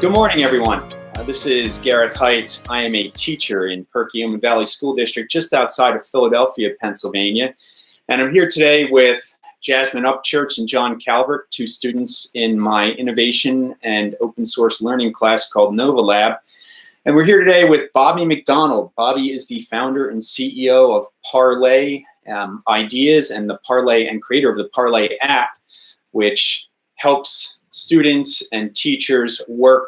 Good morning, everyone. This is Gareth Heights. I am a teacher in Perkiomen Valley School District just outside of Philadelphia, Pennsylvania. And I'm here today with Jasmine Upchurch and John Calvert, two students in my innovation and open source learning class called Nova Lab. And we're here today with Bobby McDonald. Bobby is the founder and CEO of Parlay Ideas and the Parlay and creator of the Parlay app, which helps students and teachers work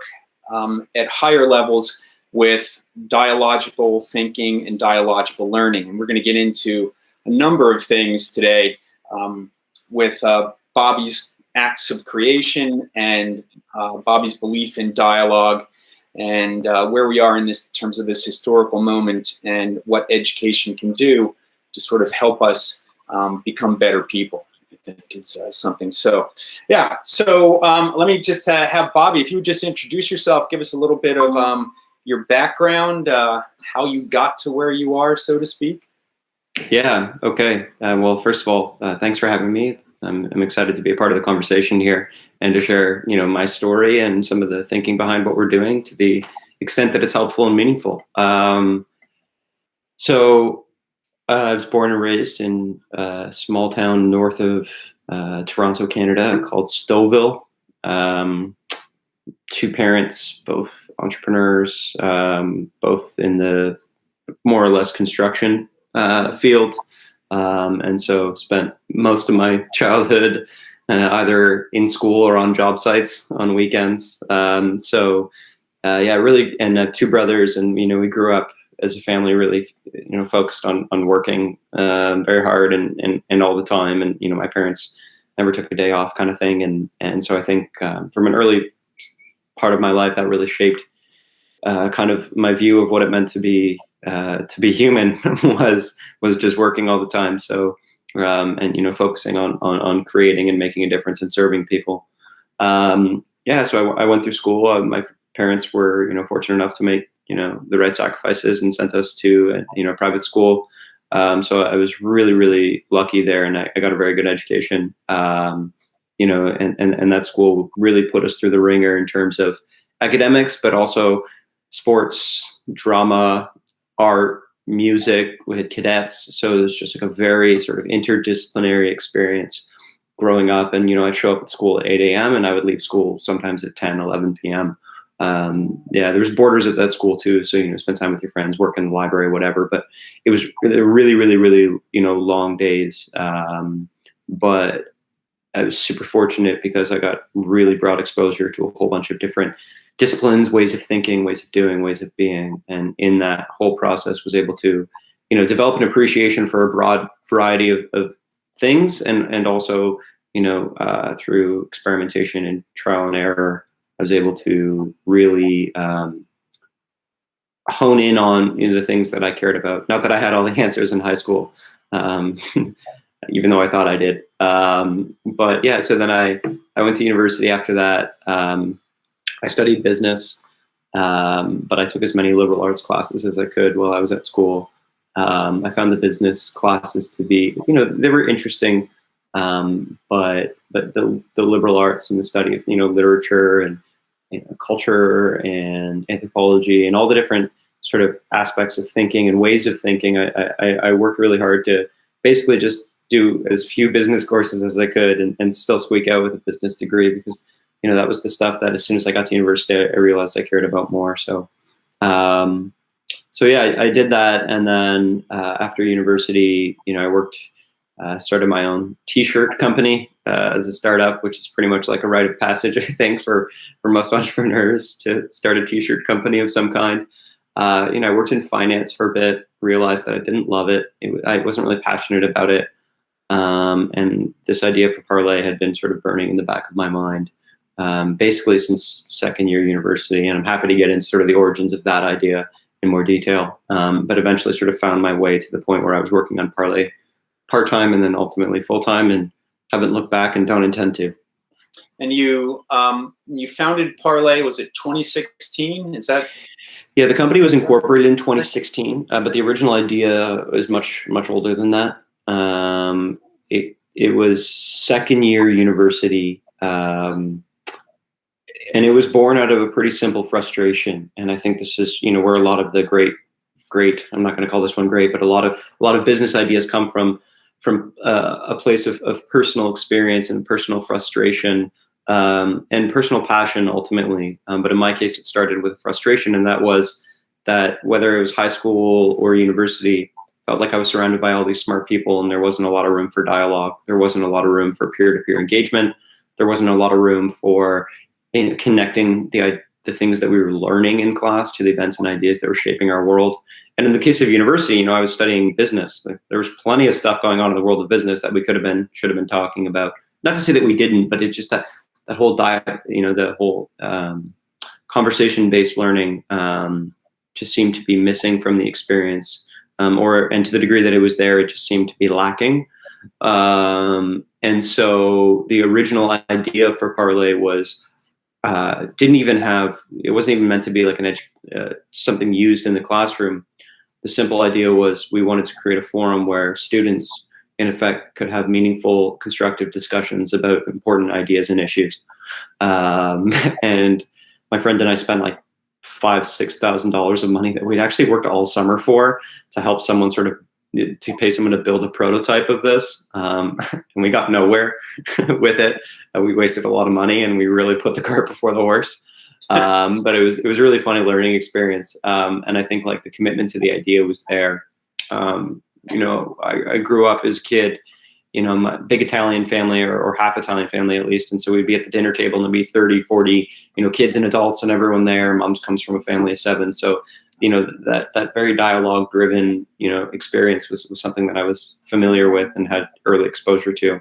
at higher levels with dialogical thinking and dialogical learning. And we're going to get into a number of things today with Bobby's acts of creation and Bobby's belief in dialogue and where we are in this terms of this historical moment and what education can do to sort of help us become better people. I think is something. So, yeah. So let me just have Bobby, if you would just introduce yourself, give us a little bit of your background, how you got to where you are, so to speak. Yeah. Okay. Well, first of all, thanks for having me. I'm excited to be a part of the conversation here and to share, my story and some of the thinking behind what we're doing to the extent that it's helpful and meaningful. I was born and raised in a small town north of Toronto, Canada, called Stouffville. Two parents, both entrepreneurs, both in the more or less construction field. And so spent most of my childhood either in school or on job sites on weekends. Really, and two brothers, and, we grew up as a family really, focused on working very hard and all the time. And, my parents never took a day off kind of thing. And so I think from an early part of my life, that really shaped kind of my view of what it meant to be human was just working all the time. So, and, focusing on creating and making a difference and serving people. So I went through school. My parents were, fortunate enough to make, the right sacrifices and sent us to, private school. So I was really, really lucky there, and I got a very good education. And that school really put us through the ringer in terms of academics, but also sports, drama, art, music. We had cadets. So it was just like a very sort of interdisciplinary experience growing up. And, I'd show up at school at 8 a.m. and I would leave school sometimes at 10, 11 p.m. There was borders at that school too. So, spend time with your friends, work in the library, whatever, but it was really, really, really, long days. But I was super fortunate because I got really broad exposure to a whole bunch of different disciplines, ways of thinking, ways of doing, ways of being. And in that whole process was able to, develop an appreciation for a broad variety of things. And also, through experimentation and trial and error, I was able to really hone in on the things that I cared about. Not that I had all the answers in high school, even though I thought I did. So then I went to university after that. I studied business, but I took as many liberal arts classes as I could while I was at school. I found the business classes to be, they were interesting, but the liberal arts and the study of, literature and culture and anthropology and all the different sort of aspects of thinking and ways of thinking. I worked really hard to basically just do as few business courses as I could and still squeak out with a business degree because, that was the stuff that as soon as I got to university, I realized I cared about more. So, I did that. And then after university, I worked, started my own t-shirt company as a startup, which is pretty much like a rite of passage, I think, for most entrepreneurs to start a t-shirt company of some kind. I worked in finance for a bit, realized that I didn't love it. I wasn't really passionate about it. And this idea for Parlay had been sort of burning in the back of my mind, basically since second year university. And I'm happy to get into sort of the origins of that idea in more detail. But eventually sort of found my way to the point where I was working on Parlay part-time and then ultimately full-time, and haven't looked back and don't intend to. And you founded Parlay, was it 2016? Is that? Yeah, the company was incorporated in 2016, but the original idea was much, much older than that. It was second year university. And it was born out of a pretty simple frustration. And I think this is, where a lot of the great, I'm not going to call this one great, but a lot of business ideas come from a place of personal experience and personal frustration, and personal passion ultimately. But in my case, it started with frustration. And that was that whether it was high school or university, felt like I was surrounded by all these smart people and there wasn't a lot of room for dialogue. There wasn't a lot of room for peer-to-peer engagement. There wasn't a lot of room for connecting the things that we were learning in class to the events and ideas that were shaping our world. And in the case of university, I was studying business. There was plenty of stuff going on in the world of business that we should have been talking about. Not to say that we didn't, but it's just that whole the whole conversation-based learning just seemed to be missing from the experience, and to the degree that it was there, it just seemed to be lacking. And so the original idea for Parlay was it wasn't even meant to be like something used in the classroom. The simple idea was we wanted to create a forum where students, in effect, could have meaningful, constructive discussions about important ideas and issues. And my friend and I spent like $5,000-6,000 of money that we'd actually worked all summer for to help someone to pay someone to build a prototype of this. And we got nowhere with it. We wasted a lot of money and we really put the cart before the horse. But it was a really funny learning experience. And I think like the commitment to the idea was there. I grew up as a kid, my big Italian family or half Italian family at least. And so we'd be at the dinner table and there'd be 30, 40, kids and adults and everyone there. Mom's comes from a family of 7. So, that very dialogue driven, experience was something that I was familiar with and had early exposure to.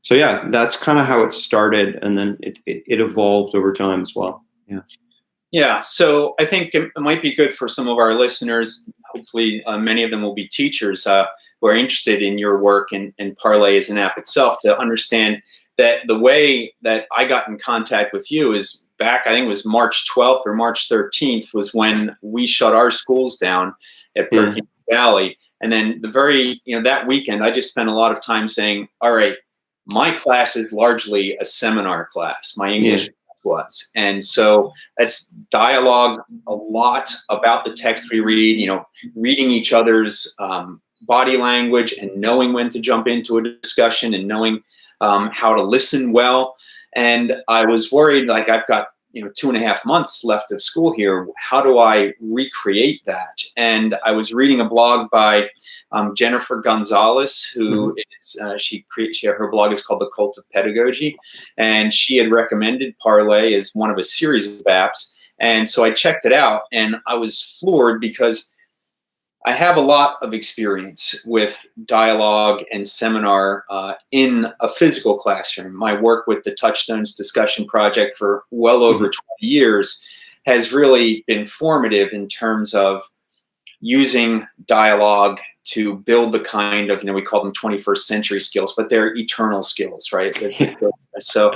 So yeah, that's kind of how it started. And then it evolved over time as well. Yeah. Yeah. So I think it might be good for some of our listeners. Hopefully many of them will be teachers who are interested in your work and Parlay as an app itself, to understand that the way that I got in contact with you is back, I think it was March 12th or March 13th was when we shut our schools down at Perkins Valley. And then that weekend, I just spent a lot of time saying, all right, my class is largely a seminar class. My English was. And so that's dialogue a lot about the text we read, reading each other's body language and knowing when to jump into a discussion and knowing how to listen well. And I was worried, like I've got 2.5 months left of school here. How do I recreate that? And I was reading a blog by Jennifer Gonzalez, who is her blog is called The Cult of Pedagogy, and she had recommended Parlay as one of a series of apps. And so I checked it out, and I was floored because I have a lot of experience with dialogue and seminar in a physical classroom. My work with the Touchstones Discussion Project for well over 20 years has really been formative in terms of using dialogue to build the kind of, we call them 21st century skills, but they're eternal skills, right? So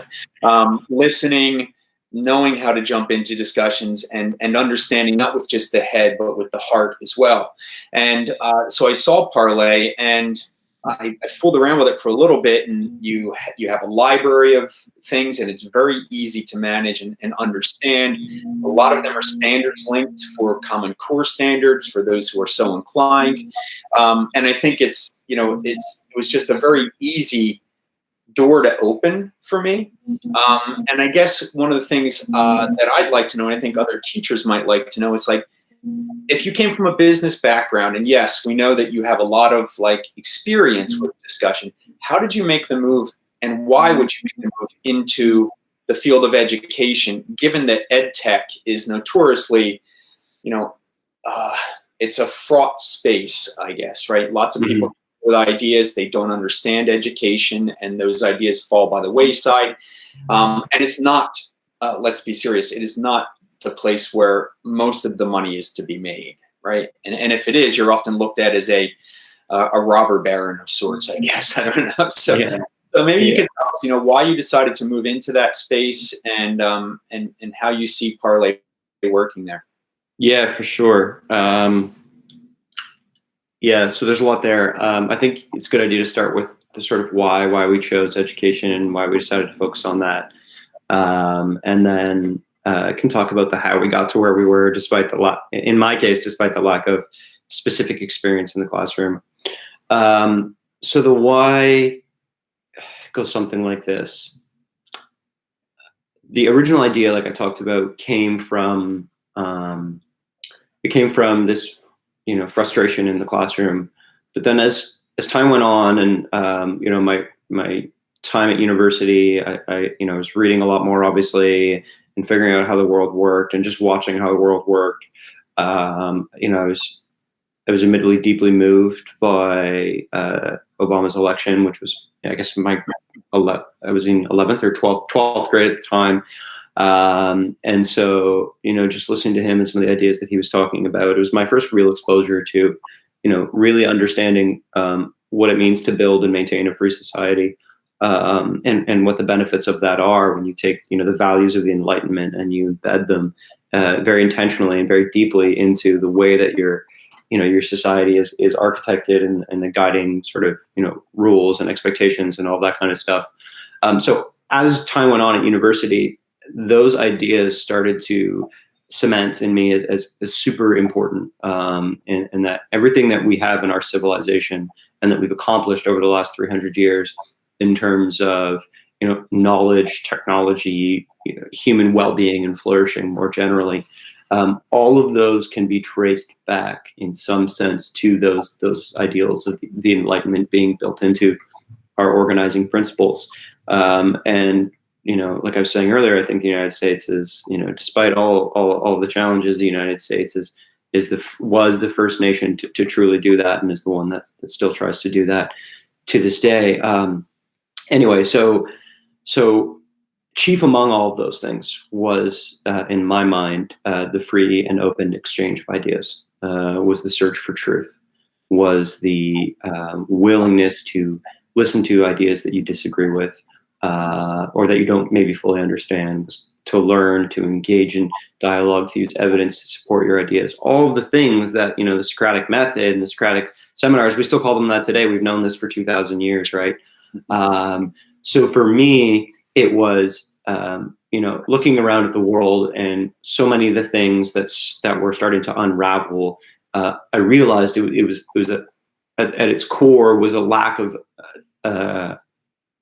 listening, knowing how to jump into discussions and understanding not with just the head, but with the heart as well. And so I saw Parlay and I fooled around with it for a little bit, and you have a library of things and it's very easy to manage and understand. A lot of them are standards linked for Common Core standards for those who are so inclined. And I think it was just a very easy door to open for me. And I guess one of the things that I'd like to know, and I think other teachers might like to know, is like, if you came from a business background, and yes, we know that you have a lot of experience with discussion, how did you make the move, and why would you make the move into the field of education, given that ed tech is notoriously, it's a fraught space, I guess, right? Lots of people with ideas, they don't understand education, and those ideas fall by the wayside. And it's not, let's be serious, it is not the place where most of the money is to be made, right? And if it is, you're often looked at as a robber baron of sorts, I guess. I don't know. So maybe you can tell us, why you decided to move into that space and how you see Parlay working there. Yeah, for sure. Yeah, so there's a lot there. I think it's a good idea to start with the sort of why we chose education and why we decided to focus on that. And then can talk about the how we got to where we were, despite the in my case, despite the lack of specific experience in the classroom. So the why goes something like this. The original idea, like I talked about, came from this, frustration in the classroom. But then as time went on, and my time at university, I was reading a lot more, obviously, and figuring out how the world worked, and just watching how the world worked. I was admittedly deeply moved by Obama's election, which was, I guess, I was in 11th or 12th grade at the time. And so, just listening to him and some of the ideas that he was talking about, it was my first real exposure to, really understanding what it means to build and maintain a free society, and what the benefits of that are when you take, the values of the Enlightenment and you embed them very intentionally and very deeply into the way that your society is architected, and the guiding sort of, rules and expectations and all that kind of stuff. So as time went on at university, those ideas started to cement in me as super important, and that everything that we have in our civilization and that we've accomplished over the last 300 years in terms of, knowledge, technology, human well-being and flourishing more generally, all of those can be traced back in some sense to those ideals of the Enlightenment being built into our organizing principles. And like I was saying earlier, I think the United States is, despite all the challenges, the United States was the first nation to truly do that, and is the one that still tries to do that to this day. Anyway, so chief among all of those things was, in my mind, the free and open exchange of ideas, was the search for truth, was the willingness to listen to ideas that you disagree with, or that you don't maybe fully understand, was to learn, to engage in dialogue, to use evidence to support your ideas. All of the things that, the Socratic method and the Socratic seminars, we still call them that today. We've known this for 2,000 years, right? So for me, it was, looking around at the world and so many of the things that were starting to unravel. I realized it was at its core was a lack of a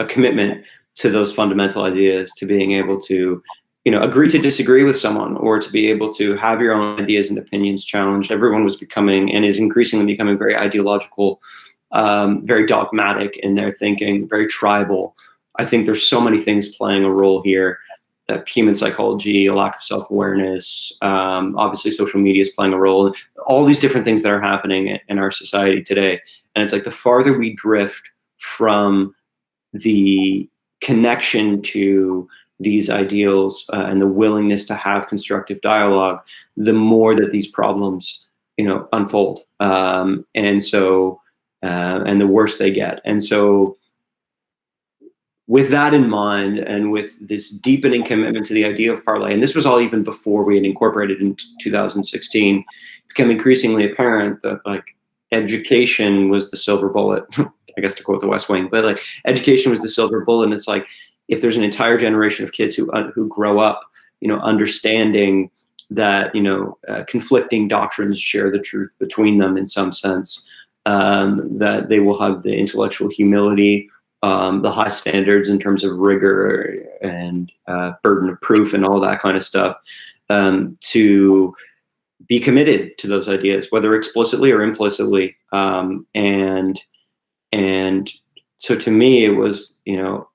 commitment to those fundamental ideas, to being able to, agree to disagree with someone, or to be able to have your own ideas and opinions challenged. Everyone was becoming, and is increasingly becoming, very ideological, very dogmatic in their thinking, very tribal. I think there's so many things playing a role here, that human psychology, a lack of self-awareness, obviously social media is playing a role, all these different things that are happening in our society today. And it's like the farther we drift from the connection to these ideals, and the willingness to have constructive dialogue, the more that these problems, unfold. And so, and the worse they get. And so, with that in mind, and with this deepening commitment to the idea of Parlay, and this was all even before we had incorporated in 2016, became increasingly apparent that, like, education was the silver bullet. I guess to quote The West Wing, but, like, education was the silver bullet. And it's like, if there's an entire generation of kids who grow up, understanding that, conflicting doctrines share the truth between them in some sense, that they will have the intellectual humility, the high standards in terms of rigor and burden of proof and all that kind of stuff, to be committed to those ideas, whether explicitly or implicitly. And so to me, it was,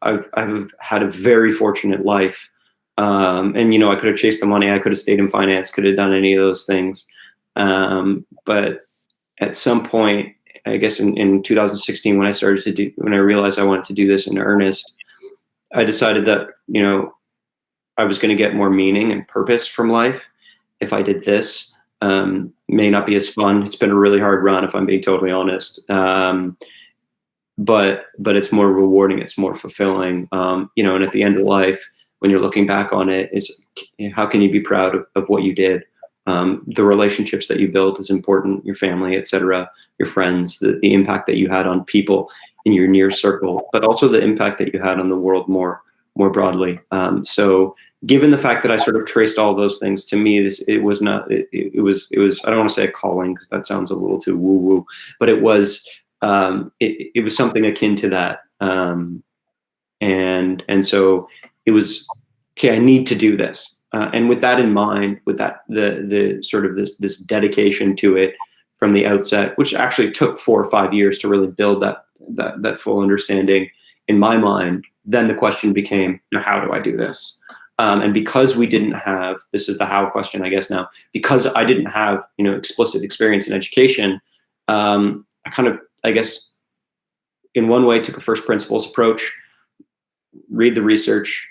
I've had a very fortunate life. And, I could have chased the money. I could have stayed in finance, could have done any of those things. But at some point, I guess in 2016, when I realized I wanted to do this in earnest, I decided that, I was going to get more meaning and purpose from life if I did this. May not be as fun. It's been a really hard run, if I'm being totally honest. But it's more rewarding. It's more fulfilling. And at the end of life, when you're looking back on it, is how can you be proud of what you did? The relationships that you built is important, your family, etc., your friends, the impact that you had on people in your near circle, but also the impact that you had on the world more more broadly. So given the fact that I sort of traced all those things, to me, it was I don't want to say a calling because that sounds a little too woo woo, but it was something akin to that. And so it was, okay, I need to do this. And with that in mind, with that, the sort of this dedication to it from the outset, which actually took 4 or 5 years to really build that full understanding in my mind, then the question became, how do I do this? And because we didn't have, this is the how question, I guess now, because I didn't have, explicit experience in education, I kind of, I guess, in one way took a first principles approach, read the research,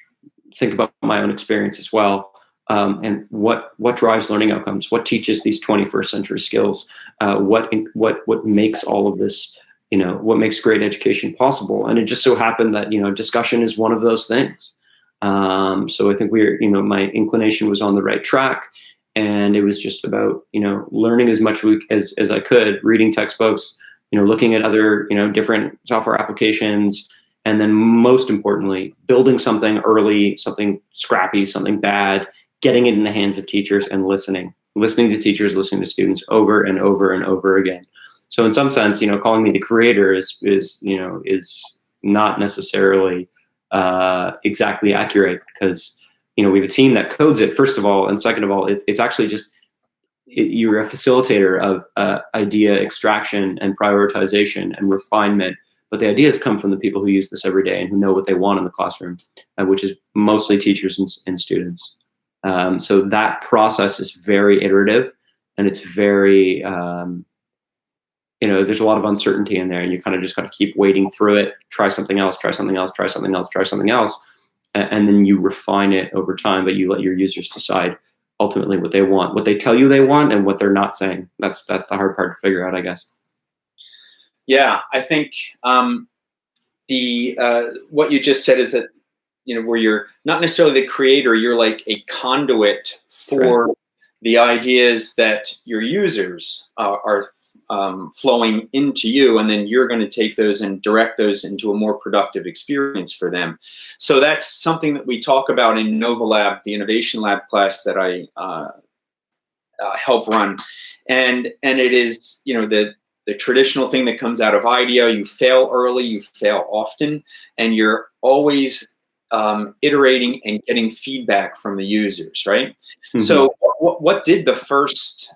think about my own experience as well, and what drives learning outcomes, what teaches these 21st century skills, what makes all of this, what makes great education possible. And it just so happened that, discussion is one of those things. So I think my inclination was on the right track, and it was just about, learning as much as I could, reading textbooks, looking at other, different software applications, and then most importantly, building something early, something scrappy, something bad, getting it in the hands of teachers and listening to teachers, listening to students over and over and over again. So in some sense, calling me the creator is not necessarily exactly accurate, because we have a team that codes it, first of all, and second of all, it's actually just you're a facilitator of idea extraction and prioritization and refinement, but the ideas come from the people who use this every day and who know what they want in the classroom, which is mostly teachers and students. So that process is very iterative, and it's very there's a lot of uncertainty in there, and you kind of just got to keep wading through it, try something else, try something else, try something else, try something else, and then you refine it over time, but you let your users decide ultimately what they want, what they tell you they want, and what they're not saying. That's the hard part to figure out, I guess. Yeah, I think what you just said is that, where you're not necessarily the creator, you're like a conduit for the ideas that your users are flowing into you, and then you're going to take those and direct those into a more productive experience for them. So that's something that we talk about in Nova Lab, the Innovation Lab class that I help run, and it is the traditional thing that comes out of IDEO. You fail early, you fail often, and you're always iterating and getting feedback from the users, right? Mm-hmm. So what did the first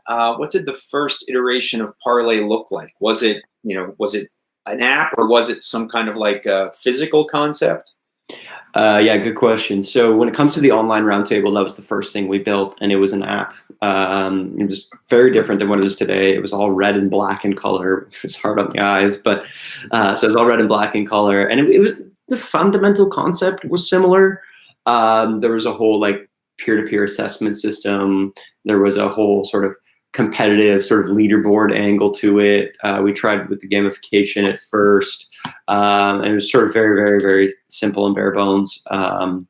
iteration of Parlay look like? Was it an app, or was it some kind of like a physical concept? Yeah, good question. So when it comes to the online roundtable, that was the first thing we built, and it was an app. It was very different than what it is today. It was all red and black in color. It was hard on the eyes, but so it was all red and black in color, and it was, the fundamental concept was similar. There was a whole like peer-to-peer assessment system. There was a whole sort of competitive sort of leaderboard angle to it. We tried with the gamification at first. And it was sort of very, very, very simple and bare bones. And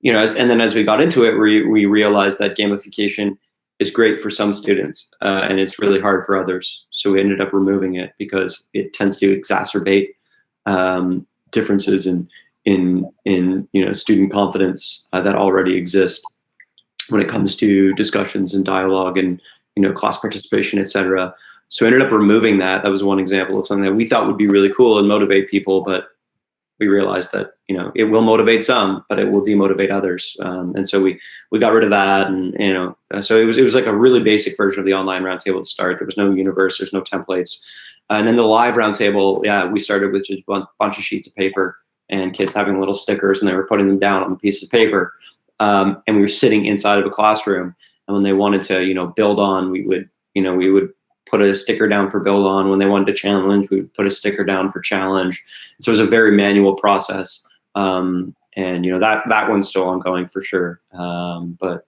then as we got into it, we realized that gamification is great for some students, and it's really hard for others. So we ended up removing it because it tends to exacerbate differences in student confidence that already exist when it comes to discussions and dialogue and class participation, etc. So we ended up removing that. That was one example of something that we thought would be really cool and motivate people, but we realized that it will motivate some, but it will demotivate others. And so we got rid of that, and so it was like a really basic version of the online roundtable to start. There was no universe, there's no templates. And then the live roundtable, we started with just a bunch of sheets of paper and kids having little stickers, and they were putting them down on a piece of paper. And we were sitting inside of a classroom, and when they wanted to, build on, we would put a sticker down for build on. When they wanted to challenge, we would put a sticker down for challenge. So it was a very manual process. And that one's still ongoing for sure. But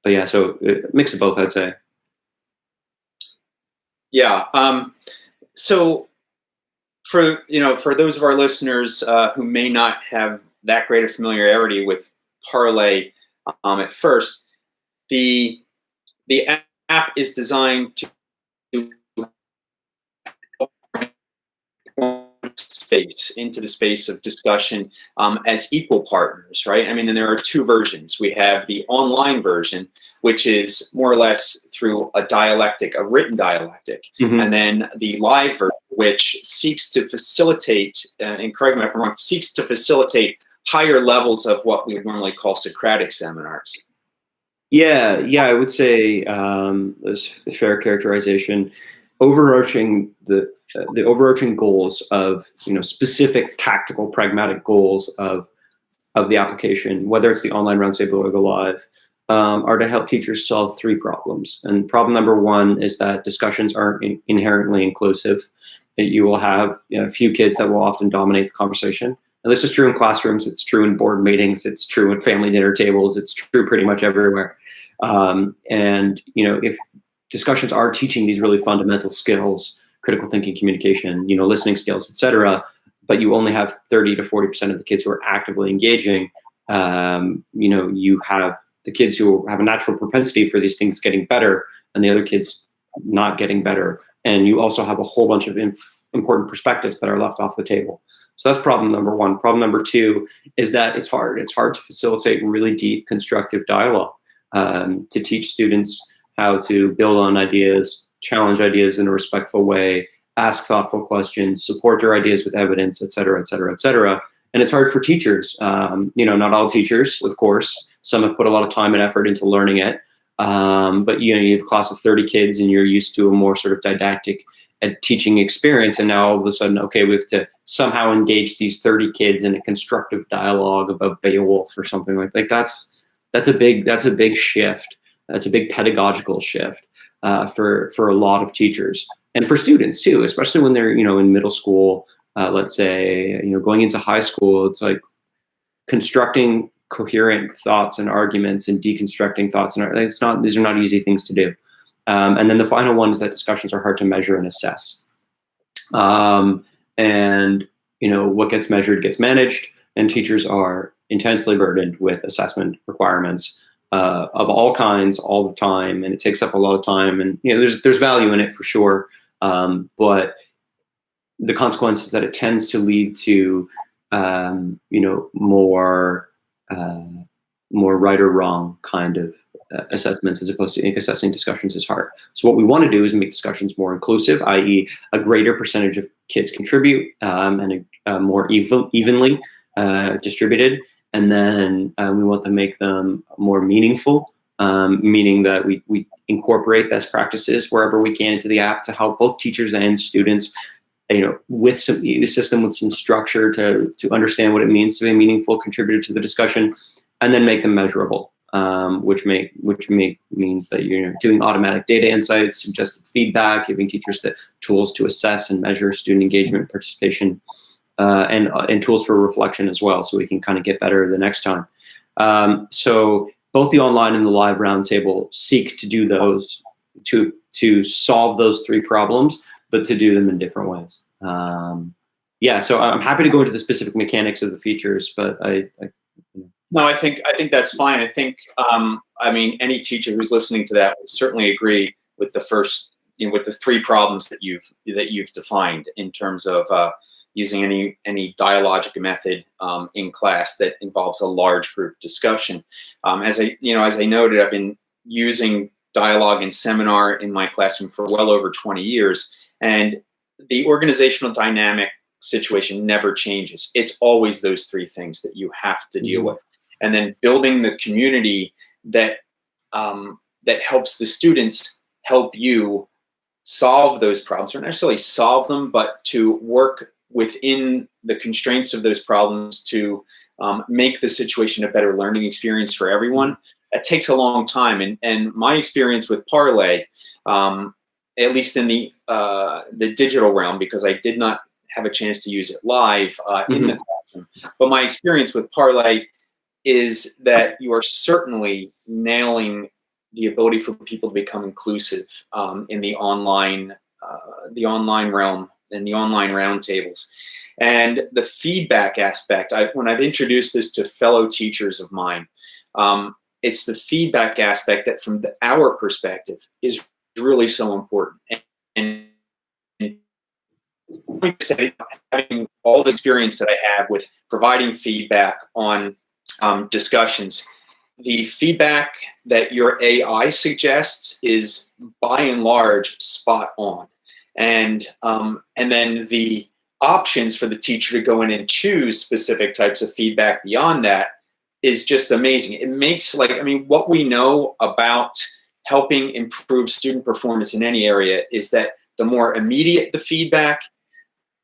yeah, so a mix of both, I'd say. Yeah. So for those of our listeners who may not have that great a familiarity with Parlay at first, the app is designed to into the space of discussion as equal partners, right? I mean, then there are two versions. We have the online version, which is more or less through a dialectic, a written dialectic, and then the live version, which seeks to facilitate, and correct me if I'm wrong, seeks to facilitate higher levels of what we would normally call Socratic seminars. Yeah, I would say there's a fair characterization. The overarching goals of, specific tactical pragmatic goals of the application, whether it's the online roundtable or the live, are to help teachers solve three problems. And problem number one is that discussions aren't inherently inclusive. You will have a few kids that will often dominate the conversation. And this is true in classrooms, it's true in board meetings, it's true at family dinner tables, it's true pretty much everywhere. And if discussions are teaching these really fundamental skills, critical thinking, communication, listening skills, etc., but you only have 30 to 40% of the kids who are actively engaging, you have the kids who have a natural propensity for these things getting better and the other kids not getting better. And you also have a whole bunch of important perspectives that are left off the table. So that's problem number one. Problem number two is that it's hard. It's hard to facilitate really deep, constructive dialogue, to teach students how to build on ideas, challenge ideas in a respectful way, ask thoughtful questions, support their ideas with evidence, et cetera, et cetera, et cetera. And it's hard for teachers. Not all teachers, of course. Some have put a lot of time and effort into learning it. But you have a class of 30 kids and you're used to a more sort of didactic teaching experience. And now all of a sudden, okay, we have to somehow engage these 30 kids in a constructive dialogue about Beowulf or something like that. That's a big shift. That's a big pedagogical shift for a lot of teachers and for students too, especially when they're, in middle school, let's say, going into high school. It's like constructing coherent thoughts and arguments and deconstructing thoughts. And these are not easy things to do. And then the final one is that discussions are hard to measure and assess. And what gets measured gets managed, and teachers are intensely burdened with assessment requirements of all kinds all the time, and it takes up a lot of time. And there's value in it for sure, but the consequence is that it tends to lead to more right or wrong kind of assessments, as opposed to assessing discussions is hard. So what we want to do is make discussions more inclusive, i.e. a greater percentage of kids contribute and more evenly distributed. And then we want to make them more meaningful, meaning that we incorporate best practices wherever we can into the app to help both teachers and students, with some system, with some structure to understand what it means to be a meaningful contributor to the discussion, and then make them measurable, which means that you're doing automatic data insights, suggested feedback, giving teachers the tools to assess and measure student engagement, participation, and tools for reflection as well, so we can kind of get better the next time. So both the online and the live roundtable seek to do those, to solve those three problems, but to do them in different ways. So I'm happy to go into the specific mechanics of the features, but No, I think that's fine. I think, any teacher who's listening to that would certainly agree with the first, with the three problems that you've defined in terms of using any dialogic method in class that involves a large group discussion. As I noted, I've been using dialogue and seminar in my classroom for well over 20 years, and the organizational dynamic situation never changes. It's always those three things that you have to deal with. And then building the community that helps the students help you solve those problems, or not necessarily solve them, but to work within the constraints of those problems to make the situation a better learning experience for everyone. That takes a long time. And my experience with Parlay, at least in the digital realm, because I did not have a chance to use it live in the classroom, but my experience with Parlay is that you are certainly nailing the ability for people to become inclusive in the online realm, in the online roundtables. And the feedback aspect, when I've introduced this to fellow teachers of mine, it's the feedback aspect that from our perspective is really so important. And going to say, having all the experience that I have with providing feedback on discussions, the feedback that your AI suggests is by and large spot on. And then the options for the teacher to go in and choose specific types of feedback beyond that is just amazing. It makes, like, I mean, what we know about helping improve student performance in any area is that the more immediate the feedback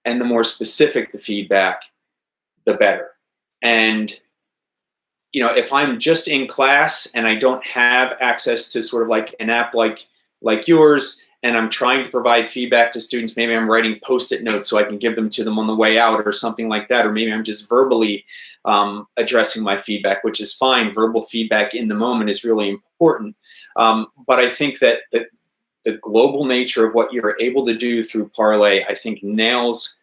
and the more specific the feedback, the better. And, you know, if I'm just in class and I don't have access to sort of like an app like yours, and I'm trying to provide feedback to students, maybe I'm writing Post-it notes so I can give them to them on the way out or something like that, or maybe I'm just verbally addressing my feedback, which is fine. Verbal feedback in the moment is really important. But I think that the global nature of what you're able to do through Parlay, I think, nails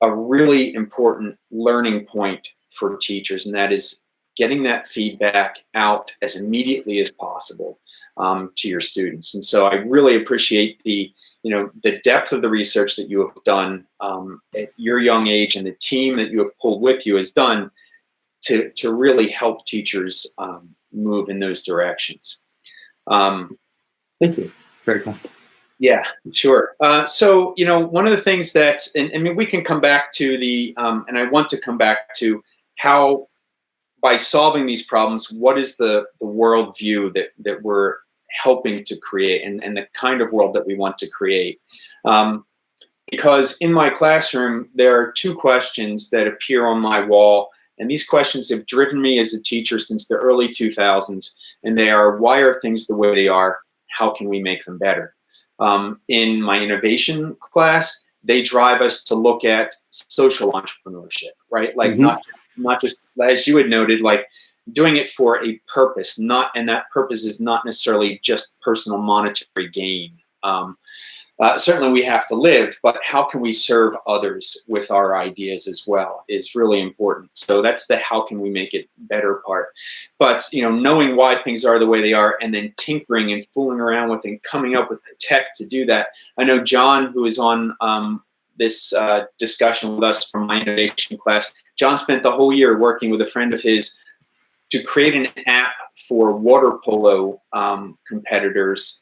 a really important learning point for teachers, and that is getting that feedback out as immediately as possible to your students. And so I really appreciate the depth of the research that you have done at your young age, and the team that you have pulled with you has done to really help teachers move in those directions. Thank you. Very kind. Yeah, sure. So, you know, one of the things that, and I mean, we can come back to the, and I want to come back to how, by solving these problems, what is the worldview that we're helping to create, and the kind of world that we want to create. Because in my classroom, there are two questions that appear on my wall, and these questions have driven me as a teacher since the early 2000s, and they are, why are things the way they are? How can we make them better? In my innovation class, they drive us to look at social entrepreneurship, right? Like not just, as you had noted, like doing it for a purpose, and that purpose is not necessarily just personal monetary gain. Certainly we have to live, but how can we serve others with our ideas as well is really important. So that's the how can we make it better part. But, you know, knowing why things are the way they are, and then tinkering and fooling around with and coming up with the tech to do that. I know John, who is on this discussion with us from my innovation class, John spent the whole year working with a friend of his to create an app for water polo competitors,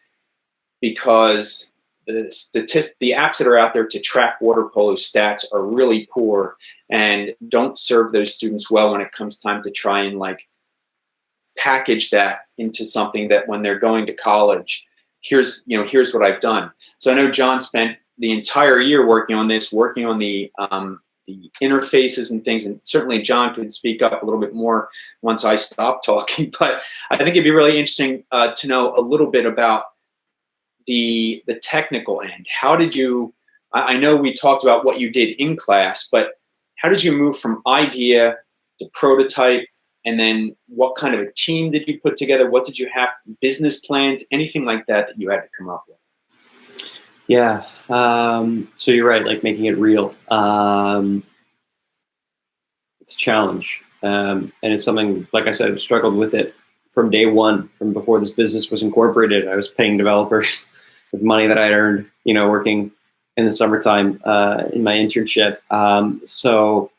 because the apps that are out there to track water polo stats are really poor and don't serve those students well when it comes time to try and like package that into something that when they're going to college, here's what I've done. So I know John spent the entire year working on this, working on the interfaces and things, and certainly John could speak up a little bit more once I stop talking, but I think it'd be really interesting to know a little bit about the technical end. How did you, I know we talked about what you did in class, but how did you move from idea to prototype, and then what kind of a team did you put together? What did you have, business plans, anything like that you had to come up with? Yeah, so you're right, like making it real. It's a challenge, and it's something, like I said, I've struggled with it from day one, from before this business was incorporated. I was paying developers with money that I'd earned, you know, working in the summertime in my internship. So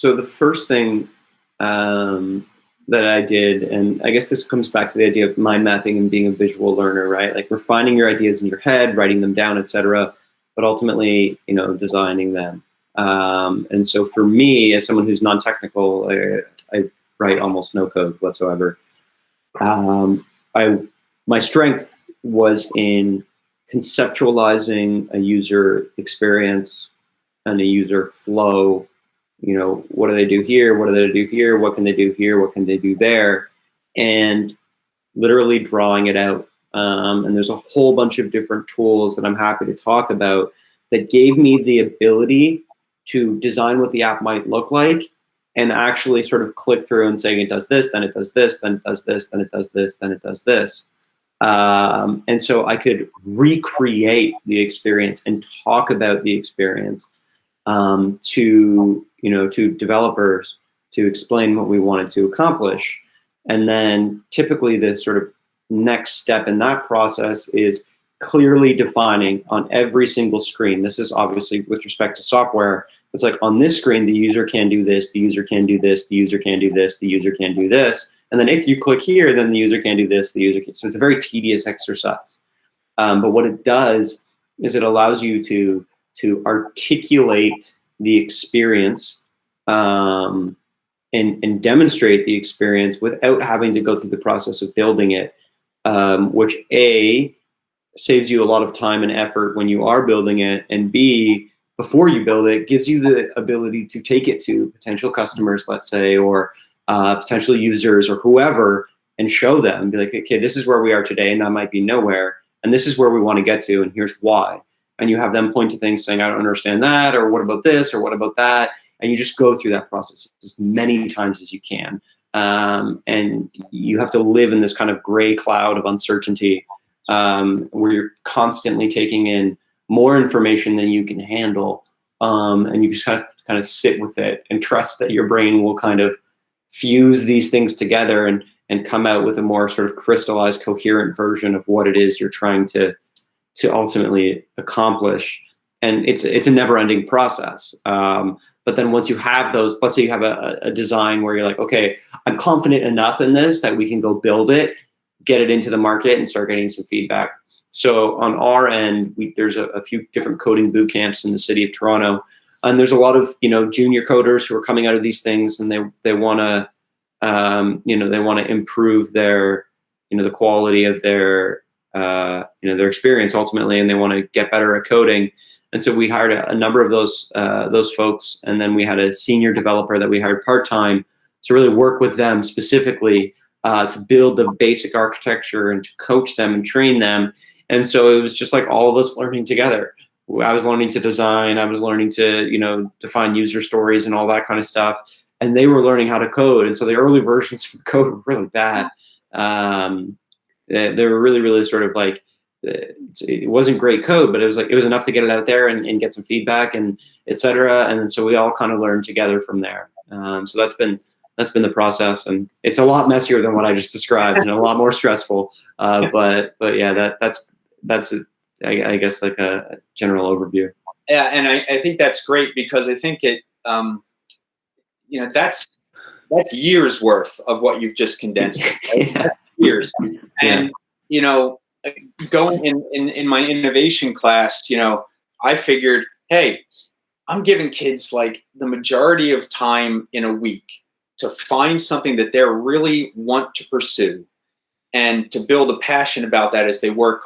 the first thing that I did, and I guess this comes back to the idea of mind mapping and being a visual learner, right? Like refining your ideas in your head, writing them down, etc., but ultimately, you know, designing them. And so for me, as someone who's non-technical, I write almost no code whatsoever. My strength was in conceptualizing a user experience and a user flow. You know, what do they do here? What do they do here? What can they do here? What can they do there? And literally drawing it out. And there's a whole bunch of different tools that I'm happy to talk about that gave me the ability to design what the app might look like and actually sort of click through and saying it does this, then it does this, then it does this, then it does this, then it does this. And so I could recreate the experience and talk about the experience to developers to explain what we wanted to accomplish. And then typically the sort of next step in that process is clearly defining on every single screen. This is obviously with respect to software. It's like on this screen, the user can do this, the user can do this, the user can do this, the user can do this. And then if you click here, then the user can do this, the user can. So it's a very tedious exercise. But what it does is it allows you to articulate the experience and demonstrate the experience without having to go through the process of building it, which A, saves you a lot of time and effort when you are building it, and B, before you build it, gives you the ability to take it to potential customers, let's say, or potential users or whoever, and show them and be like, okay, this is where we are today, and that might be nowhere, and this is where we want to get to, and here's why. And you have them point to things saying, I don't understand that, or what about this, or what about that, and you just go through that process as many times as you can. And you have to live in this kind of gray cloud of uncertainty, where you're constantly taking in more information than you can handle, and you just kind of sit with it and trust that your brain will kind of fuse these things together and come out with a more sort of crystallized, coherent version of what it is you're trying to ultimately accomplish. And it's a never-ending process. But then once you have those, let's say you have a design where you're like, okay, I'm confident enough in this that we can go build it, get it into the market, and start getting some feedback. So on our end, there's a few different coding boot camps in the city of Toronto, and there's a lot of junior coders who are coming out of these things, and they want to they want to improve their the quality of their their experience ultimately, and they want to get better at coding. And so we hired a number of those folks, and then we had a senior developer that we hired part-time to really work with them specifically to build the basic architecture and to coach them and train them. And so it was just like all of us learning together. I was learning to design, I was learning to define user stories and all that kind of stuff, and they were learning how to code. And so the early versions of code were really bad. They were really sort of like, it wasn't great code, but it was enough to get it out there and get some feedback and et cetera. And then so we all kind of learned together from there. So that's been the process, and it's a lot messier than what I just described and a lot more stressful. But yeah, that's I guess like a general overview. Yeah, and I think that's great, because I think it that's years worth of what you've just condensed. Right? Yeah. Years. And going in my innovation class, I figured, hey, I'm giving kids like the majority of time in a week to find something that they really want to pursue, and to build a passion about that as they work,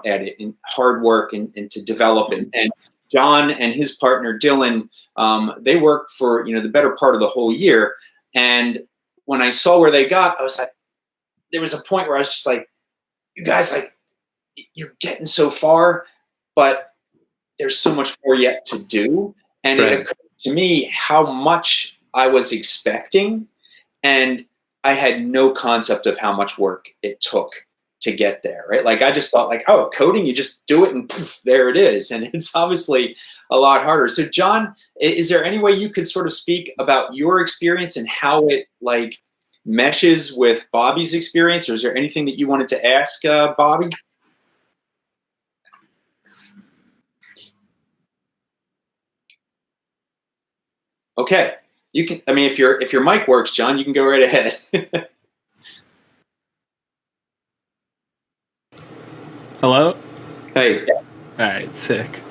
at it, and hard work and to develop it. And John and his partner Dylan, they worked for the better part of the whole year. And when I saw where they got, I was like, there was a point where I was just like, you guys, like, you're getting so far, but there's so much more yet to do. And It occurred to me how much I was expecting, and I had no concept of how much work it took to get there, right? Like, I just thought like, oh, coding, you just do it and poof, there it is. And it's obviously a lot harder. So John, is there any way you could sort of speak about your experience and how it like meshes with Bobby's experience, or is there anything that you wanted to ask Bobby? Okay, you can. I mean, if your mic works, John, you can go right ahead. Hello? Hey. All right, sick.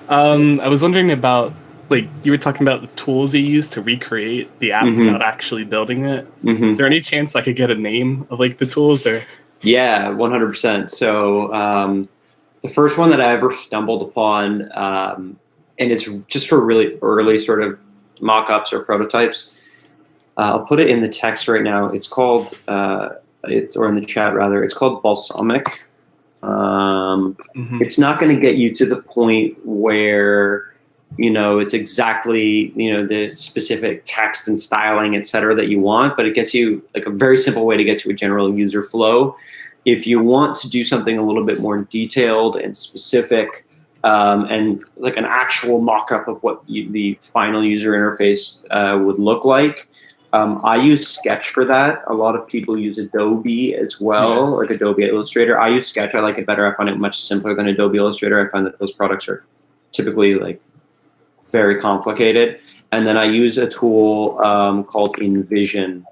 I was wondering about, like, you were talking about the tools you use to recreate the app without actually building it. Is there any chance I could get a name of like the tools? Or Yeah, 100%. So the first one that I ever stumbled upon, and it's just for really early sort of mock-ups or prototypes. I'll put it in the text right now. It's called, or in the chat rather, it's called Balsamic. It's not going to get you to the point where, it's exactly, the specific text and styling, et cetera, that you want, but it gets you like a very simple way to get to a general user flow. If you want to do something a little bit more detailed and specific, and like an actual mock-up of what the final user interface would look like, I use Sketch for that. A lot of people use Adobe as well, like Adobe Illustrator. I use Sketch. I like it better. I find it much simpler than Adobe Illustrator. I find that those products are typically like very complicated. And then I use a tool called InVision.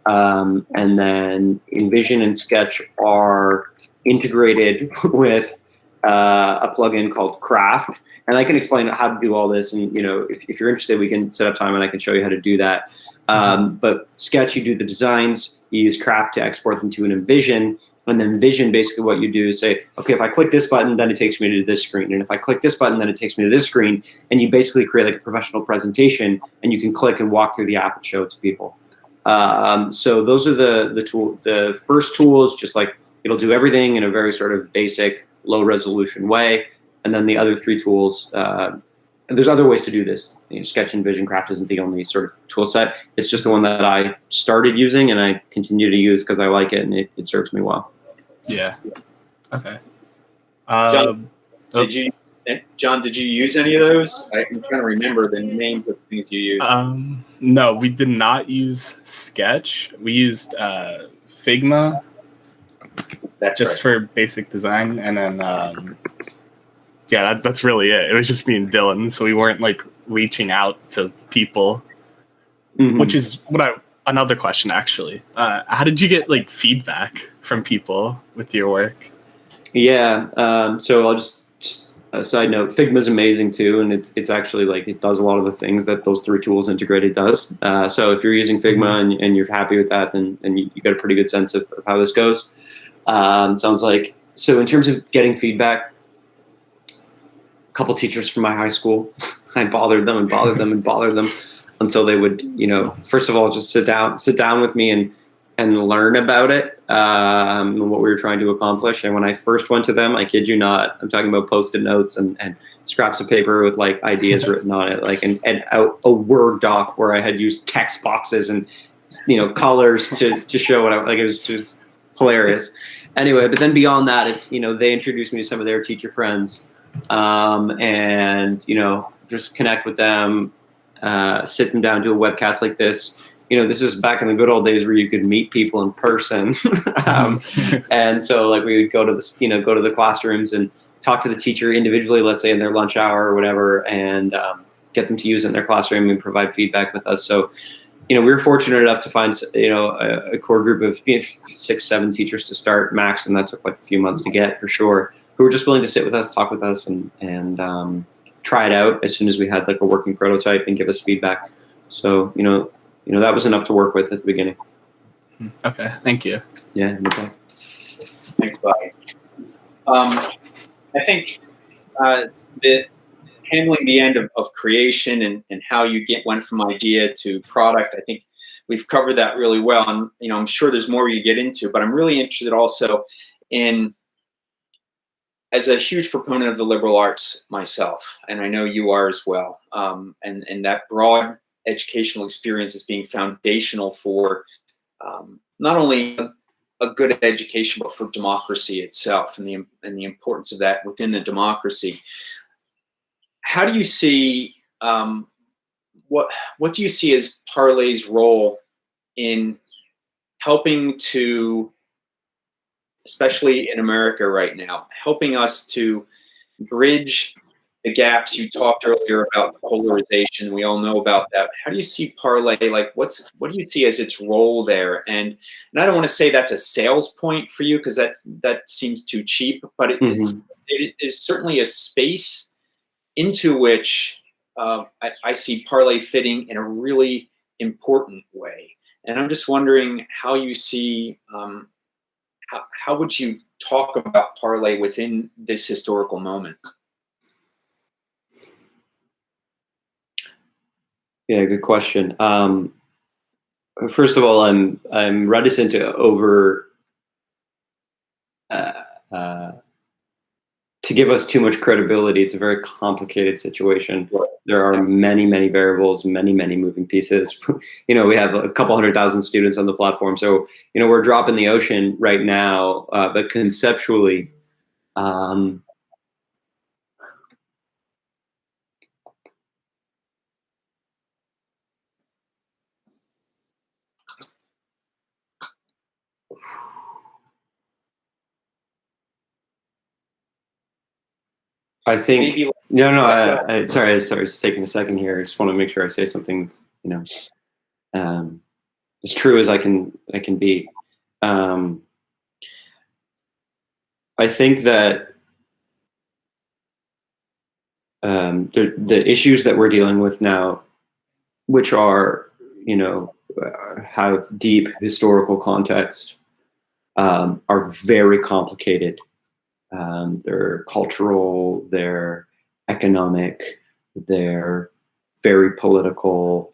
And then InVision and Sketch are integrated with a plugin called Craft. And I can explain how to do all this. And, you know, if you're interested, we can set up time and I can show you how to do that. But Sketch, you do the designs, you use Craft to export them to an InVision. And then Vision, basically what you do is say, okay, if I click this button, then it takes me to this screen. And if I click this button, then it takes me to this screen. And you basically create like a professional presentation, and you can click and walk through the app and show it to people. So those are the first tools, just like it'll do everything in a very sort of basic, low resolution way. And then the other three tools, there's other ways to do this. You know, Sketch and Vision Craft isn't the only sort of tool set. It's just the one that I started using and I continue to use because I like it and it serves me well. Yeah. Okay. John, did you use any of those? I'm trying to remember the names of things you used. No, we did not use Sketch. We used Figma. That's just right. for basic design, and then yeah, that's really it. It was just me and Dylan, so we weren't like reaching out to people. Which is another question actually. How did you get like feedback from people with your work? Yeah, so I'll just a side note, Figma is amazing too, and it's actually like it does a lot of the things that those three tools integrated does. So if you're using Figma and you're happy with that, then you got a pretty good sense of how this goes. Sounds like, so in terms of getting feedback, a couple teachers from my high school, I bothered them until they would, you know, first of all, just sit down with me and learn about it, what we were trying to accomplish. And when I first went to them, I kid you not, I'm talking about Post-it notes and scraps of paper with like ideas written on it, like and a Word doc where I had used text boxes and, you know, colors to show what I like. It was just hilarious. Anyway, but then beyond that, it's, you know, they introduced me to some of their teacher friends, and, you know, just connect with them, sit them down, do a webcast like this. You know, this is back in the good old days where you could meet people in person. And so like we would go to the classrooms and talk to the teacher individually, let's say in their lunch hour or whatever, and get them to use it in their classroom and provide feedback with us. So, you know, we were fortunate enough to find, you know, a core group of 6, 7 teachers to start max, and that took like a few months to get for sure, who were just willing to sit with us, talk with us, and try it out as soon as we had like a working prototype and give us feedback. So, you know, that was enough to work with at the beginning. Okay, thank you. Yeah, no problem. Thanks, Bobby. I think the handling the end of creation and how you went from idea to product, I think we've covered that really well. And, you know, I'm sure there's more you get into, but I'm really interested also in, as a huge proponent of the liberal arts myself, and I know you are as well, and that broad educational experience as being foundational for not only a good education, but for democracy itself and the importance of that within the democracy. How do you see what do you see as Parlay's role in helping to, especially in America right now, helping us to bridge the gaps? You talked earlier about polarization. We all know about that. How do you see Parlay? Like, what do you see as its role there? And I don't want to say that's a sales point for you, because that seems too cheap, but it is certainly a space into which I see Parlay fitting in a really important way. And I'm just wondering how you see, how would you talk about Parlay within this historical moment? Yeah, good question. First of all, I'm reticent to give us too much credibility. It's a very complicated situation. There are many, many variables, many, many moving pieces. You know, we have a couple 100,000 students on the platform, so, you know, we're a drop in the ocean right now. But conceptually, I think Maybe, sorry, it's taking a second here. I just want to make sure I say something that's, as true as I can be. I think that the issues that we're dealing with now, which are, have deep historical context, are very complicated. They're cultural, they're economic, they're very political,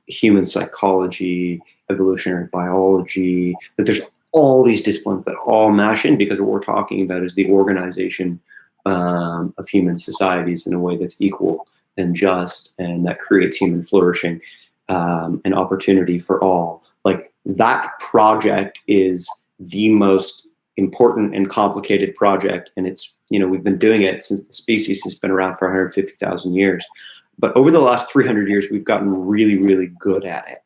human psychology, evolutionary biology. But there's all these disciplines that all mash in, because what we're talking about is the organization of human societies in a way that's equal and just, and that creates human flourishing and opportunity for all. Like, that project is the most important and complicated project, and it's, we've been doing it since the species has been around for 150,000 years. But over the last 300 years, we've gotten really, really good at it.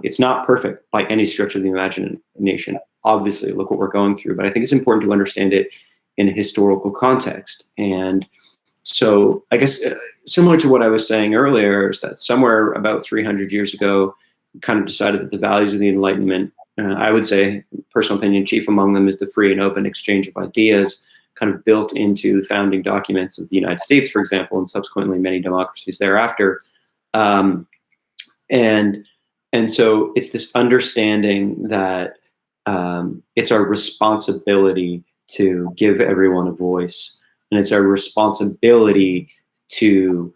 It's not perfect by any stretch of the imagination. Obviously, look what we're going through, but I think it's important to understand it in a historical context. And so I guess similar to what I was saying earlier, is that somewhere about 300 years ago, we kind of decided that the values of the Enlightenment, I would say, personal opinion, chief among them is the free and open exchange of ideas, kind of built into the founding documents of the United States, for example, and subsequently many democracies thereafter. And so it's this understanding that it's our responsibility to give everyone a voice, and it's our responsibility to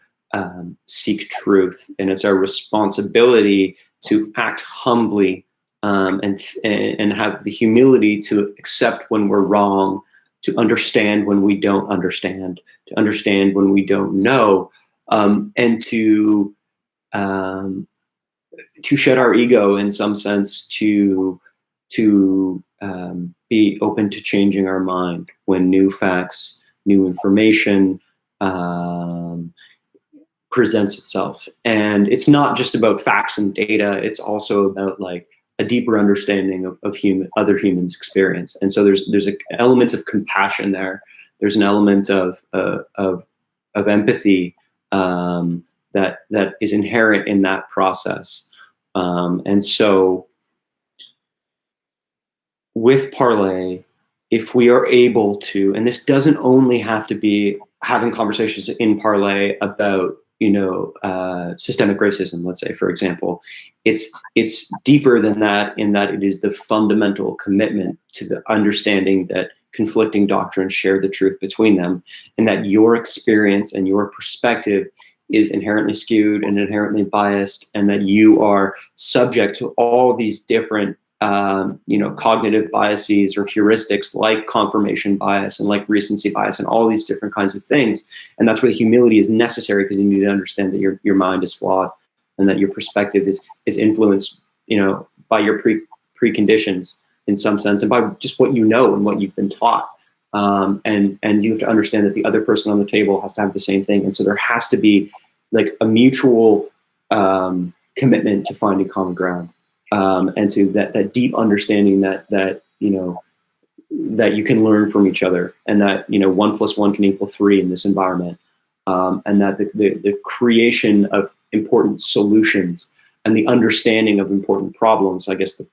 seek truth, and it's our responsibility to act humbly and have the humility to accept when we're wrong, to understand when we don't understand, to understand when we don't know, and to shed our ego in some sense, to be open to changing our mind when new facts, new information presents itself. And it's not just about facts and data, it's also about like a deeper understanding of other humans' experience. And so there's an element of compassion there. There's an element of empathy that is inherent in that process. And so with Parlay, if we are able to, and this doesn't only have to be having conversations in Parlay about, systemic racism, let's say, for example, it's deeper than that, in that it is the fundamental commitment to the understanding that conflicting doctrines share the truth between them, and that your experience and your perspective is inherently skewed and inherently biased, and that you are subject to all these different cognitive biases or heuristics like confirmation bias and like recency bias and all these different kinds of things. And that's where the humility is necessary, because you need to understand that your mind is flawed and that your perspective is influenced, by your preconditions in some sense, and by just what you know and what you've been taught. And you have to understand that the other person on the table has to have the same thing. And so there has to be like a mutual commitment to finding common ground. And to that deep understanding that you can learn from each other, and that 1 + 1 can equal 3 in this environment, and that the creation of important solutions and the understanding of important problems, I guess the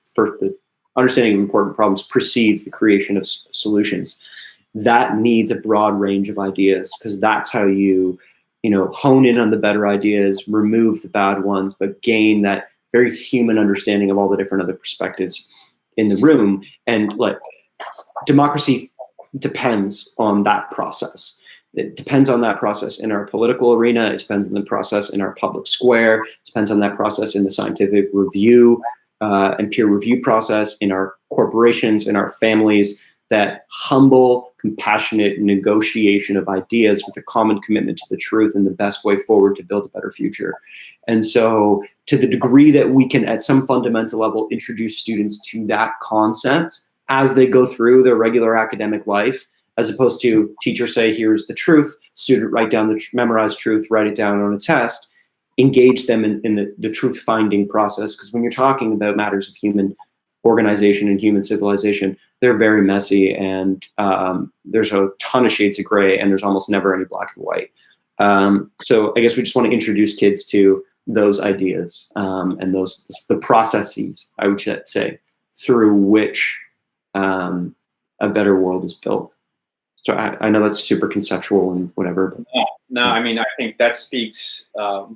understanding of important problems precedes the creation of solutions. That needs a broad range of ideas, because that's how you hone in on the better ideas, remove the bad ones, but gain that very human understanding of all the different other perspectives in the room. And like, democracy depends on that process. It depends on that process in our political arena. It depends on the process in our public square. It depends on that process in the scientific review and peer review process, in our corporations, in our families. That humble, compassionate negotiation of ideas with a common commitment to the truth and the best way forward to build a better future. And so to the degree that we can, at some fundamental level, introduce students to that concept as they go through their regular academic life, as opposed to teachers say, here's the truth, student write down the memorized truth, write it down on a test, engage them in the truth-finding process. Because when you're talking about matters of human organization and human civilization, they're very messy, and there's a ton of shades of gray, and there's almost never any black and white. So I guess we just want to introduce kids to those ideas and the processes, I would say, through which a better world is built. So I know that's super conceptual and whatever. But, no, I mean, I think that speaks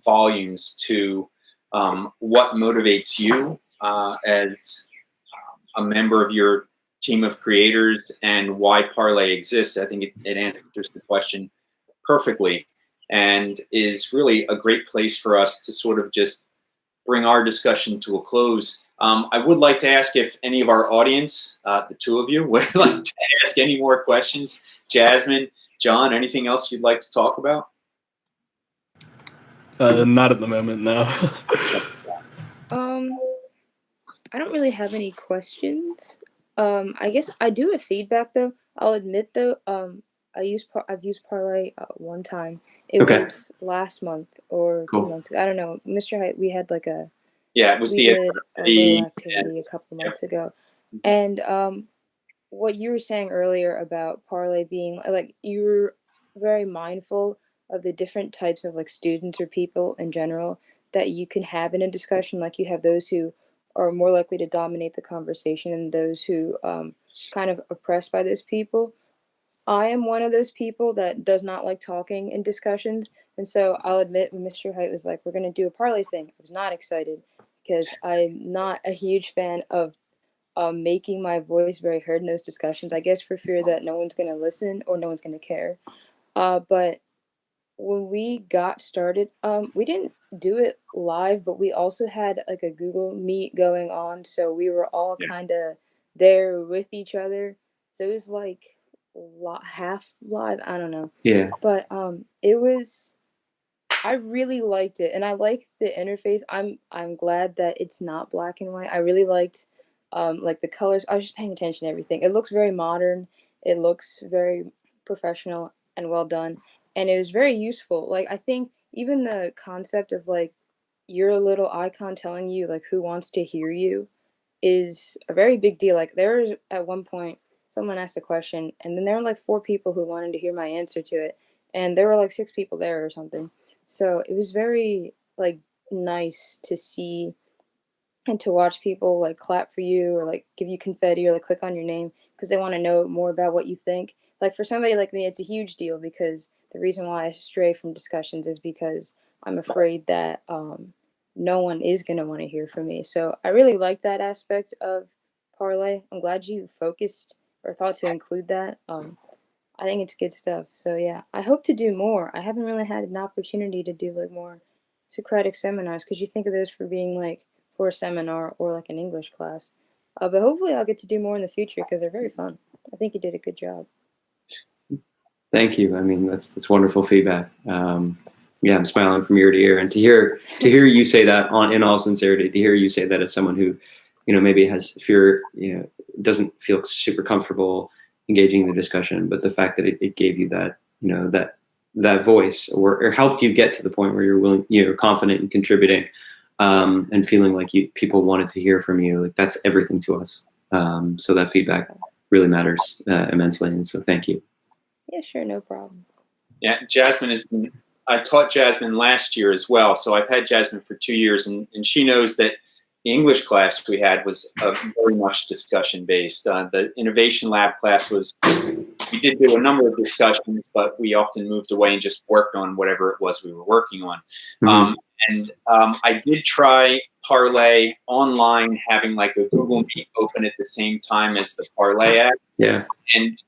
volumes to what motivates you as a member of your team of creators and why Parlay exists. I think it answers the question perfectly and is really a great place for us to sort of just bring our discussion to a close. I would like to ask if any of our audience, the two of you, would like to ask any more questions. Jasmine, John, anything else you'd like to talk about? Not at the moment, no. I don't really have any questions. I guess I do have feedback though. I'll admit though, I've used Parlay one time. It was last month or 2 months ago. I don't know. Mr. Height, we had like a it was we did a little activity a couple months ago. And what you were saying earlier about Parlay being like, you were very mindful of the different types of like students or people in general that you can have in a discussion. Like you have those who are more likely to dominate the conversation and those who kind of oppressed by those people. I am one of those people that does not like talking in discussions. And so I'll admit when Mr. Height was like, we're going to do a Parlay thing, I was not excited because I'm not a huge fan of making my voice very heard in those discussions, I guess for fear that no one's going to listen or no one's going to care. But when we got started, we didn't do it live, but we also had like a Google Meet going on. So we were all kind of there with each other. So it was like half live. I don't know. Yeah. But I really liked it. And I like the interface. I'm glad that it's not black and white. I really liked like the colors. I was just paying attention to everything. It looks very modern. It looks very professional and well done. And it was very useful. Like, I think even the concept of like your little icon telling you like who wants to hear you is a very big deal. Like there was at one point someone asked a question and then there were like 4 people who wanted to hear my answer to it. And there were like 6 people there or something. So it was very like nice to see and to watch people like clap for you or like give you confetti or like click on your name because they want to know more about what you think. Like for somebody like me, it's a huge deal because the reason why I stray from discussions is because I'm afraid that no one is going to want to hear from me. So I really like that aspect of Parlay. I'm glad you focused or thought to include that. I think it's good stuff. So yeah, I hope to do more. I haven't really had an opportunity to do like more Socratic seminars because you think of those for being like for a seminar or like an English class. But hopefully I'll get to do more in the future because they're very fun. I think you did a good job. Thank you. I mean, that's wonderful feedback. Yeah, I'm smiling from ear to ear, and to hear you say that in all sincerity, to hear you say that as someone who, maybe has fear, doesn't feel super comfortable engaging in the discussion, but the fact that it gave you that, that voice or helped you get to the point where you're willing, confident in contributing, and feeling like people wanted to hear from you, like that's everything to us. So that feedback really matters immensely, and so thank you. Yeah, sure, no problem. Yeah, I taught Jasmine last year as well, so I've had Jasmine for 2 years, and she knows that the English class we had was very much discussion-based. The Innovation Lab class we did do a number of discussions, but we often moved away and just worked on whatever it was we were working on. I did try Parlay online, having like a Google Meet open at the same time as the Parlay app. Yeah. And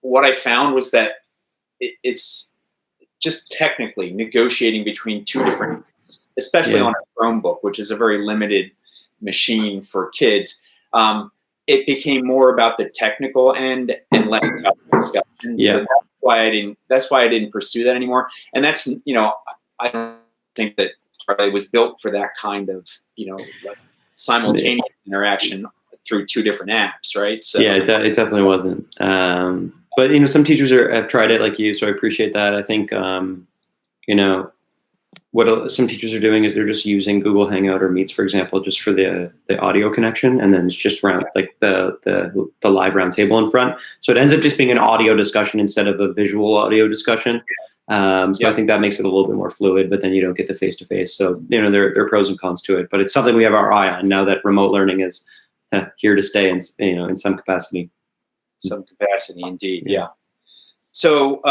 what I found was that it's just technically negotiating between 2 different, especially on a Chromebook, which is a very limited machine for kids. It became more about the technical end and less about the discussion. Yeah. So that's why I didn't pursue that anymore. And that's, I don't think that Parlay was built for that kind of, like simultaneous interaction through 2 different apps, right? So yeah, it definitely wasn't. But some teachers have tried it like you, so I appreciate that. I think what some teachers are doing is they're just using Google Hangout or Meets, for example, just for the audio connection, and then it's just round like the live round table in front. So it ends up just being an audio discussion instead of a visual audio discussion. I think that makes it a little bit more fluid, but then you don't get the face to face. So there are pros and cons to it, but it's something we have our eye on now that remote learning is here to stay in some capacity. Some capacity, indeed. Yeah. So,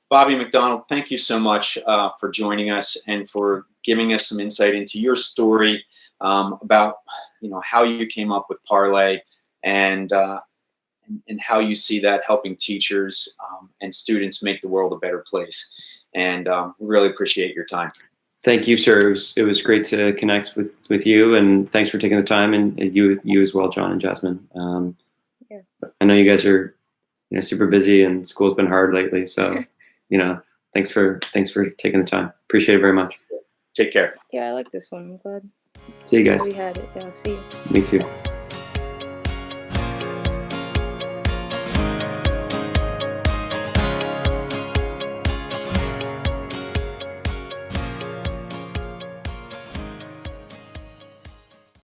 Bobby McDonald, thank you so much for joining us and for giving us some insight into your story about how you came up with Parlay and how you see that helping teachers and students make the world a better place. And we really appreciate your time. Thank you, sir. It was great to connect with you, and thanks for taking the time, and you as well, John and Jasmine. I know you guys are super busy, and school's been hard lately, so thanks for taking the time. Appreciate it very much. Take care. Yeah, I like this one. I'm glad. See you guys. We had it. Yeah, I'll see you. Me too.